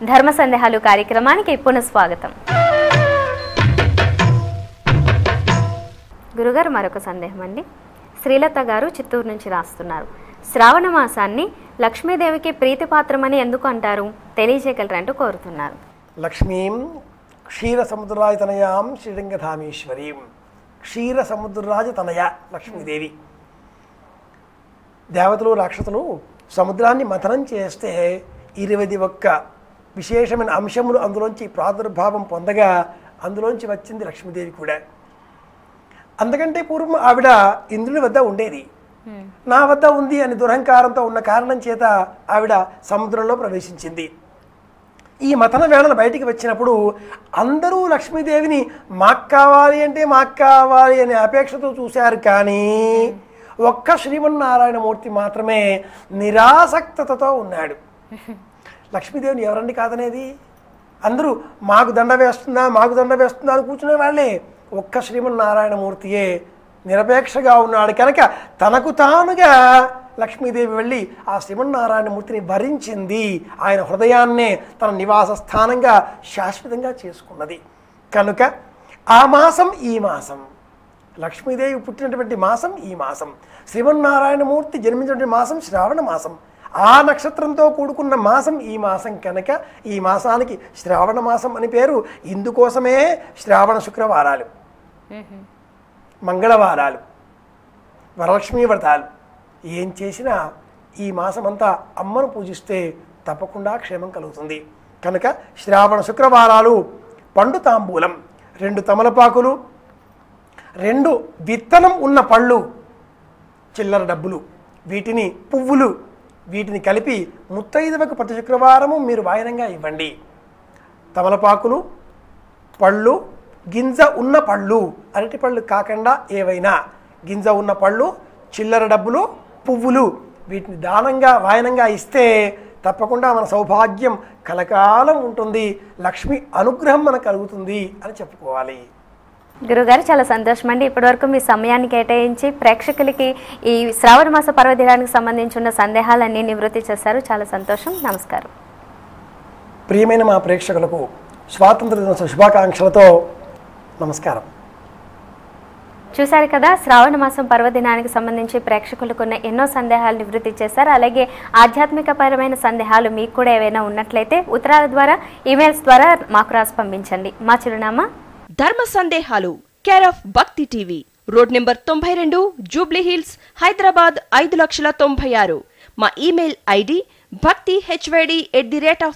ధర్మ సందేహాలు కార్యక్రమానికి పునఃస్వాగతం. గురుగారు, మరొక సందేహం అండి. శ్రీలత గారు చిత్తూరు నుంచి రాస్తున్నారు. శ్రావణ మాసాన్ని లక్ష్మీదేవికి ప్రీతిపాత్రమని ఎందుకు అంటారు, తెలియజేయగలరంటూ కోరుతున్నారు. లక్ష్మీం క్షీర సముద్రరాజ తనయాం శ్రీరంగధామేశ్వరీం. క్షీర సముద్రరాజ తనయ లక్ష్మీదేవి. దేవతలు రాక్షసులు సముద్రాన్ని మథనం చేస్తే 21 విశేషమైన అంశములు అందులోంచి ప్రాదుర్భావం పొందగా అందులోంచి వచ్చింది లక్ష్మీదేవి కూడా. అందుకంటే పూర్వం ఆవిడ ఇంద్రుని వద్ద ఉండేది. నా వద్ద ఉంది అని దురహంకారంతో ఉన్న కారణం చేత ఆవిడ సముద్రంలో ప్రవేశించింది. ఈ మథన వేళను బయటికి వచ్చినప్పుడు అందరూ లక్ష్మీదేవిని మాకు కావాలి అంటే మాకు కావాలి అనే అపేక్షతో చూశారు. కానీ ఒక్క శ్రీమన్నారాయణమూర్తి మాత్రమే నిరాసక్తతతో ఉన్నాడు. లక్ష్మీదేవిని ఎవరండి కాదనేది? అందరూ మాకు దండ వేస్తుందా మాకు దండ వేస్తుందా అని కూర్చునే వాళ్ళే. ఒక్క శ్రీమన్నారాయణమూర్తియే నిరపేక్షగా ఉన్నాడు కనుక తనకు తానుగా లక్ష్మీదేవి వెళ్ళి ఆ శ్రీమన్నారాయణమూర్తిని భరించింది. ఆయన హృదయాన్నే తన నివాస స్థానంగా శాశ్వతంగా చేసుకున్నది. కనుక ఆ మాసం ఈ మాసం, లక్ష్మీదేవి పుట్టినటువంటి మాసం ఈ మాసం, శ్రీమన్నారాయణమూర్తి జన్మించినటువంటి మాసం శ్రావణ మాసం, ఆ నక్షత్రంతో కూడుకున్న మాసం ఈ మాసం కనుక ఈ మాసానికి శ్రావణ మాసం అని పేరు. ఇందుకోసమే శ్రావణ శుక్రవారాలు, మంగళవారాలు, వరలక్ష్మీ వ్రతాలు ఏం చేసినా ఈ మాసమంతా అమ్మను పూజిస్తే తప్పకుండా క్షేమం కలుగుతుంది. కనుక శ్రావణ శుక్రవారాలు పండు తాంబూలం, 2 తమలపాకులు, 2 విత్తనం ఉన్న పళ్ళు, చిల్లర డబ్బులు, వీటిని పువ్వులు, వీటిని కలిపి ముత్తైదువకు ప్రతి శుక్రవారము మీరు వాయనంగా ఇవ్వండి. తమలపాకులు, పళ్ళు, గింజ ఉన్న పళ్ళు, అరటి పళ్ళు కాకుండా ఏవైనా గింజ ఉన్న పళ్ళు, చిల్లర డబ్బులు, పువ్వులు, వీటిని దానంగా వాయనంగా ఇస్తే తప్పకుండా మన సౌభాగ్యం కలకాలం ఉంటుంది, లక్ష్మి అనుగ్రహం మనకు కలుగుతుంది అని చెప్పుకోవాలి. గురుగారు, చాలా సంతోషం అండి. ఇప్పటివరకు మీ సమయాన్ని కేటాయించి ప్రేక్షకులకి ఈ శ్రావణ మాస పర్వదినానికి సంబంధించిన సందేహాలన్నీ నివృత్తి చేశారు. చాలా సంతోషం. నమస్కారం. ప్రియమైన మా ప్రేక్షకులకు స్వాతంత్ర దినోత్సవ శుభాకాంక్షలతో నమస్కారం. చూశారు కదా, శ్రావణ మాసం పర్వదినానికి సంబంధించి ప్రేక్షకులకున్న ఎన్నో సందేహాలు నివృత్తి చేశారు. అలాగే ఆధ్యాత్మికపరమైన సందేహాలు మీకు కూడా ఏవైనా ఉన్నట్లయితే ఉత్తరాల ద్వారా, ఈమెయిల్స్ ద్వారా మాకు రాసి పంపించండి. మా చిరునామా ధర్మ సందేహాలు, కేర్ ఆఫ్ భక్తి TV, road number 92, Jubilee hills, Hyderabad 5,96,000. మా ఈమెయిల్ ఐడి bhakti@gmail.com.